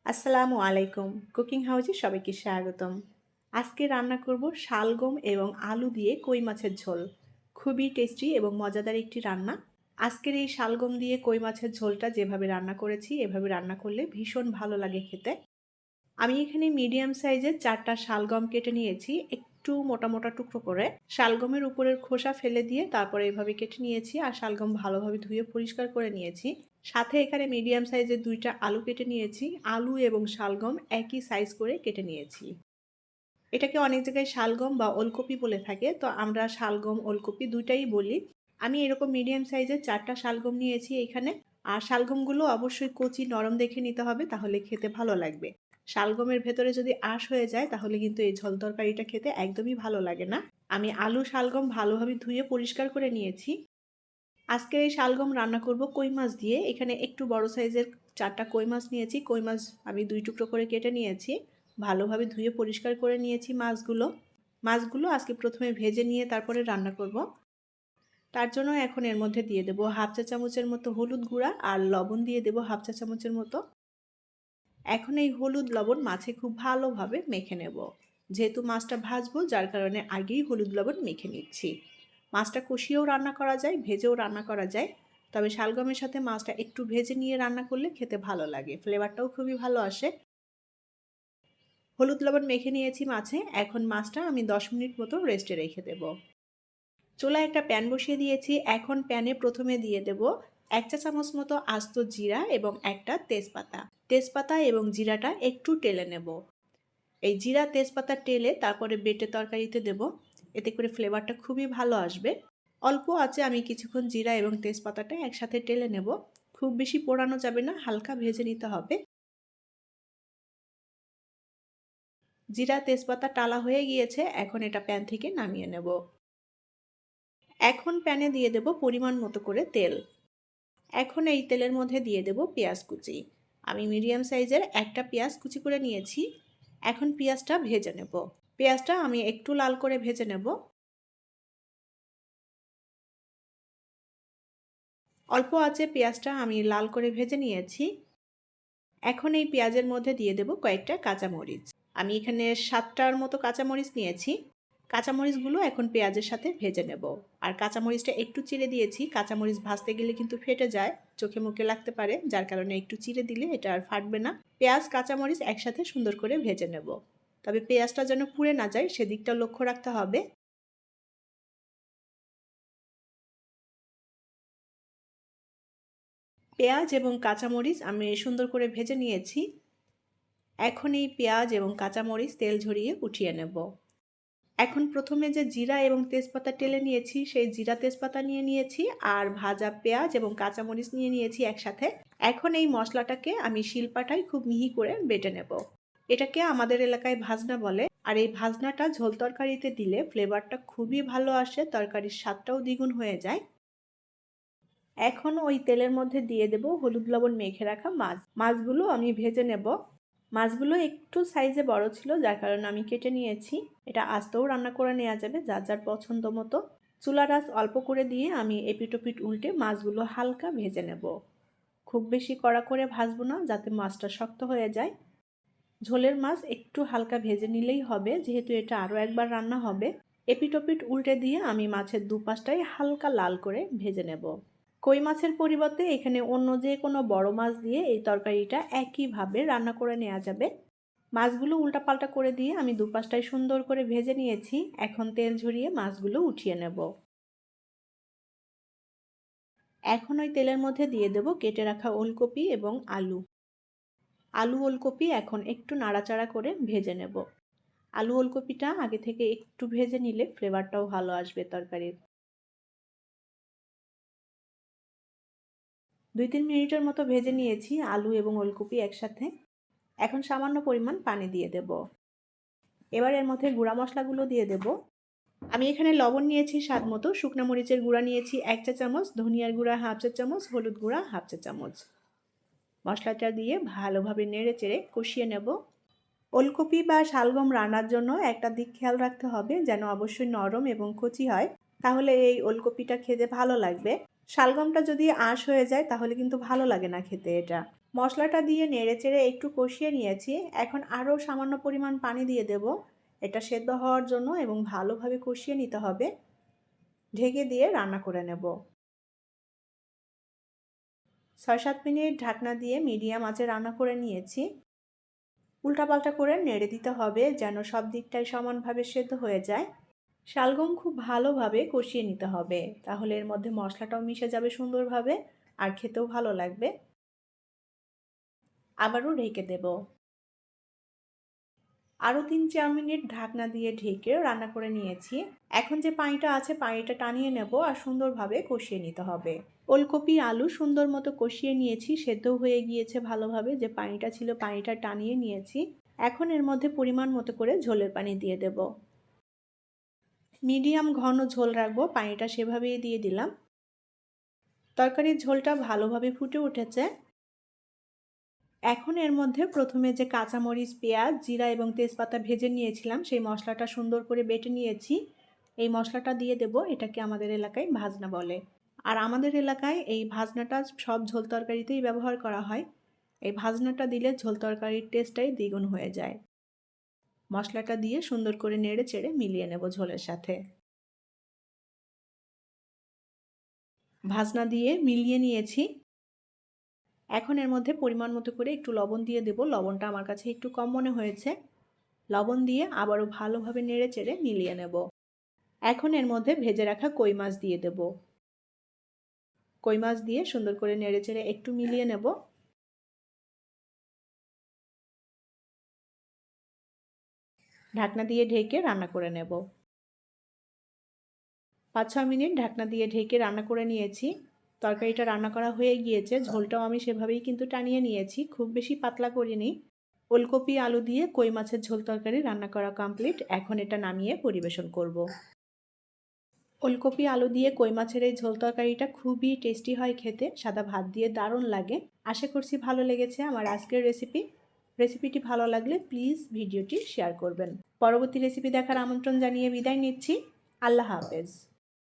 আসসালামু আলাইকুম। কুকিং হাউজে সবাইকে স্বাগতম। আজকে রান্না করব শালগম এবং আলু দিয়ে কই মাছের ঝোল। খুবই টেস্টি এবং মজাদার একটি রান্না। আজকের এই শালগম দিয়ে কই মাছের ঝোলটা যেভাবে রান্না করেছি এভাবে রান্না করলে ভীষণ ভালো লাগে খেতে। আমি এখানে মিডিয়াম সাইজের 4টা শালগম কেটে নিয়েছি একটু মোটা মোটা টুকরো করে। শালগমের উপরের খোসা ফেলে দিয়ে তারপরে এভাবে কেটে নিয়েছি আর শালগম ভালোভাবে ধুয়ে পরিষ্কার করে নিয়েছি। সাথে এখানে মিডিয়াম সাইজের 2টা আলু কেটে নিয়েছি। আলু এবং শালগম একই সাইজ করে কেটে নিয়েছি। এটাকে অনেক জায়গায় শালগম বা ওলকপি বলে থাকে, তো আমরা শালগম ওলকপি দুইটাই বলি। আমি এরকম মিডিয়াম সাইজের 4টা শালগম নিয়েছি এখানে। আর শালগমগুলো অবশ্যই কচি নরম দেখে নিতে হবে, তাহলে খেতে ভালো লাগবে। শালগমের ভেতরে যদি আঁশ হয়ে যায় তাহলে কিন্তু এই ঝোল তরকারিটা খেতে একদমই ভালো লাগে না। আমি আলু শালগম ভালোভাবে ধুয়ে পরিষ্কার করে নিয়েছি। আজকে এই শালগম রান্না করব কই মাছ দিয়ে। এখানে একটু বড় সাইজের 4টা কই মাছ নিয়েছি। কই মাছ আমি 2 টুকরো করে কেটে নিয়েছি। ভালোভাবে ধুয়ে পরিষ্কার করে নিয়েছি মাছগুলো আজকে প্রথমে ভেজে নিয়ে তারপরে রান্না করব। তার জন্য এখন এর মধ্যে দিয়ে দেবো হাফ চা চামচের মতো হলুদ গুঁড়া আর লবণ দিয়ে দেবো হাফ চা চামচের মতো। এখন এই হলুদ লবণ মাছে খুব ভালোভাবে মেখে নেব। যেহেতু মাছটা ভাজবো যার কারণে আগেই হলুদ লবণ মেখে নিচ্ছি। মাছটা কষিয়েও রান্না করা যায়, ভেজেও রান্না করা যায়। তবে শালগমের সাথে মাছটা একটু ভেজে নিয়ে রান্না করলে খেতে ভালো লাগে, ফ্লেভারটাও খুবই ভালো আসে। হলুদ লবণ মেখে নিয়েছি মাছে। এখন মাছটা আমি 10 মিনিট মতো রেস্টে রেখে দেব। চুলায় একটা প্যান বসিয়ে দিয়েছি। এখন প্যানে প্রথমে দিয়ে দেব 1 চা চামচ মতো আস্ত জিরা এবং একটা তেজপাতা এবং জিরাটা একটু টেলে নেব। এই জিরা তেজপাতা টেলে তারপরে বেটে তরকারিতে দেব। এতে করে ফ্লেভারটা খুবই ভালো আসবে। অল্প আঁচে আমি কিছুক্ষণ জিরা এবং তেজপাতাটা একসাথে টেলে নেব। খুব বেশি পোড়ানো যাবে না, হালকা ভেজে নিতে হবে। জিরা তেজপাতা টালা হয়ে গিয়েছে, এখন এটা প্যান থেকে নামিয়ে নেব। এখন প্যানে দিয়ে দেব পরিমাণ মতো করে তেল। এখন এই তেলের মধ্যে দিয়ে দেব পেঁয়াজ কুচি। আমি মিডিয়াম সাইজের একটা পেঁয়াজ কুচি করে নিয়েছি। এখন পেঁয়াজটা ভেজে নেব। পেঁয়াজটা আমি একটু লাল করে ভেজে নেব। অল্প আঁচে পেঁয়াজটা আমি লাল করে ভেজে নিয়েছি। এখন এই পেঁয়াজের মধ্যে দিয়ে দেব কয়েকটা কাঁচামরিচ। আমি এখানে 7টার মতো কাঁচামরিচ নিয়েছি। কাঁচামরিচগুলো এখন পেঁয়াজের সাথে ভেজে নেব। আর কাঁচামরিচটা একটু চিড়ে দিয়েছি, কাঁচামরিচ ভাজতে গেলে কিন্তু ফেটে যায়, চোখে মুখে লাগতে পারে, যার কারণে একটু চিড়ে দিলে এটা আর ফাটবে না। পেঁয়াজ কাঁচামরিচ একসাথে সুন্দর করে ভেজে নেব। তবে পেঁয়াজটা যেন পুড়ে না যায় সেদিকটা লক্ষ্য রাখতে হবে। পেঁয়াজ এবং কাঁচামরিচ আমি সুন্দর করে ভেজে নিয়েছি। এখন এই পেঁয়াজ এবং কাঁচামরিচ তেল ঝরিয়ে উঠিয়ে নেব। এখন প্রথমে যে জিরা এবং তেজপাতা টেলে নিয়েছি সেই জিরা তেজপাতা নিয়ে নিয়েছি, আর ভাজা পেঁয়াজ এবং কাঁচামরিচ নিয়ে নিয়েছি একসাথে। এখন এই মশলাটাকে আমি শিলপাটায় খুব মিহি করে বেটে নেব। এটাকে আমাদের এলাকায় ভাজনা বলে। আর এই ভাজনাটা ঝোল তরকারিতে দিলে ফ্লেভারটা খুবই ভালো আসে, তরকারির স্বাদটাও দ্বিগুণ হয়ে যায়। এখন ওই তেলের মধ্যে দিয়ে দেব হলুদ লবণ মেখে রাখা মাছগুলো আমি ভেজে নেব। মাছগুলো একটু সাইজে বড় ছিল, যার কারণে আমি কেটে নিয়েছি। এটা আস্তেও রান্না করে নেওয়া যাবে যার যার পছন্দ মতো। চুলার আঁচ অল্প করে দিয়ে আমি এপিট ওপিট উল্টে মাছগুলো হালকা ভেজে নেব। খুব বেশি কড়া করে ভাজবো না, যাতে মাছটা শক্ত হয়ে যায়। ঝোলের মাছ একটু হালকা ভেজে নিলেই হবে, যেহেতু এটা আরও একবার রান্না হবে। এপিট ওপিট উল্টে দিয়ে আমি মাছের দুপাশটাই হালকা লাল করে ভেজে নেব। কই মাছের পরিবর্তে এখানে অন্য যে কোনো বড় মাছ দিয়ে এই তরকারিটা একইভাবে রান্না করে নেওয়া যাবে। মাছগুলো উল্টাপাল্টা করে দিয়ে আমি দুপাশটাই সুন্দর করে ভেজে নিয়েছি। এখন তেল ঝরিয়ে মাছগুলো উঠিয়ে নেব। এখন ওই তেলের মধ্যে দিয়ে দেব কেটে রাখা ওলকপি এবং আলু ওলকপি এখন একটু নাড়াচাড়া করে ভেজে নেব। আলু ওলকপিটা আগে থেকে একটু ভেজে নিলে ফ্লেভারটাও ভালো আসবে তরকারির। 2-3 মিনিটের মতো ভেজে নিয়েছি আলু এবং ওলকপি একসাথে। এখন সামান্য পরিমাণ পানি দিয়ে দেব। এবার এর মধ্যে গুঁড়া মশলাগুলো দিয়ে দেব। আমি এখানে লবণ নিয়েছি স্বাদ মতো, শুকনো মরিচের গুঁড়া নিয়েছি 1 চা চামচ, ধনিয়ার গুঁড়া হাফ চা চামচ, হলুদ গুঁড়া হাফ চা চামচ। মশলাটা দিয়ে ভালোভাবে নেড়ে চেড়ে কষিয়ে নেব। ওলকপি বা শালগম রান্নার জন্য একটা দিক খেয়াল রাখতে হবে, যেন অবশ্যই নরম এবং কচি হয়। তাহলে এই ওলকপিটা খেতে ভালো লাগবে। শালগমটা যদি আঁশ হয়ে যায় তাহলে কিন্তু ভালো লাগে না খেতে এটা। মশলাটা দিয়ে নেড়েচেড়ে একটু কষিয়ে নিয়েছি। এখন আরও সামান্য পরিমাণ পানি দিয়ে দেব এটা সেদ্ধ হওয়ার জন্য এবং ভালোভাবে কষিয়ে নিতে হবে। ঢেকে দিয়ে রান্না করে নেব। ৬-৭ মিনিট ঢাকনা দিয়ে মিডিয়াম আঁচে রান্না করে নিয়েছি। উল্টাপাল্টা করে নেড়ে দিতে হবে যেন সব দিকটাই সমানভাবে সেদ্ধ হয়ে যায়। শালগম খুব ভালোভাবে কষিয়ে নিতে হবে, তাহলে এর মধ্যে মশলাটাও মিশে যাবে সুন্দরভাবে আর খেতেও ভালো লাগবে। আবারও ঢেকে দেব। আরও ৩-৪ মিনিট ঢাকনা দিয়ে ঢেকে রান্না করে নিয়েছি। এখন যে পানিটা আছে পানিটা টানিয়ে নেব আর সুন্দরভাবে কষিয়ে নিতে হবে। ওলকপি আলু সুন্দর মতো কষিয়ে নিয়েছি, সেদ্ধ হয়ে গিয়েছে ভালোভাবে। যে পানিটা ছিল পানিটা টানিয়ে নিয়েছি। এখন এর মধ্যে পরিমাণ মতো করে ঝোলের পানি দিয়ে দেব। মিডিয়াম ঘন ঝোল রাখবো, পানিটা সেভাবেই দিয়ে দিলাম। তরকারির ঝোলটা ভালোভাবে ফুটে উঠেছে। এখন এর মধ্যে প্রথমে যে কাঁচামরিচ, পেঁয়াজ, জিরা এবং তেজপাতা ভেজে নিয়েছিলাম সেই মশলাটা সুন্দর করে বেটে নিয়েছি। এই মশলাটা দিয়ে দেব। এটাকে আমাদের এলাকায় ভাজনা বলে। আর আমাদের এলাকায় এই ভাজনাটা সব ঝোল তরকারিতেই ব্যবহার করা হয়। এই ভাজনাটা দিলে ঝোল তরকারির টেস্টটাই দ্বিগুণ হয়ে যায়। মশলাটা দিয়ে সুন্দর করে নেড়ে চেড়ে মিলিয়ে নেব ঝোলের সাথে। ভাজনা দিয়ে মিলিয়ে নিয়েছি। এখন এর মধ্যে পরিমাণ মতো করে একটু লবণ দিয়ে দেব। লবণটা আমার কাছে একটু কম মনে হয়েছে। লবণ দিয়ে আবারও ভালোভাবে নেড়ে চেড়ে মিলিয়ে নেব। এখন এর মধ্যে ভেজে রাখা কই মাছ দিয়ে দেব। কই মাছ দিয়ে সুন্দর করে নেড়ে চেড়ে একটু মিলিয়ে নেব। ঢাকনা দিয়ে ঢেকে রান্না করে নেব। ৫-৬ মিনিট ঢাকনা দিয়ে ঢেকে রান্না করে নিয়েছি। তরকারিটা রান্না করা হয়ে গিয়েছে। ঝোলটাও আমি সেভাবেই কিন্তু টানিয়ে নিয়েছি, খুব বেশি পাতলা করিনি। ওলকপি আলু দিয়ে কই মাছের ঝোল তরকারি রান্না করা কমপ্লিট। এখন এটা নামিয়ে পরিবেশন করব। ওলকপি আলু দিয়ে কই মাছের এই ঝোল তরকারিটা খুবই টেস্টি হয় খেতে, সাদা ভাত দিয়ে দারুণ লাগে। আশা করছি ভালো লেগেছে আমার আজকের রেসিপিটি ভালো লাগলে প্লিজ ভিডিওটি শেয়ার করবেন। পরবর্তী রেসিপি দেখার আমন্ত্রণ জানিয়ে বিদায় নিচ্ছি। আল্লাহ হাফেজ।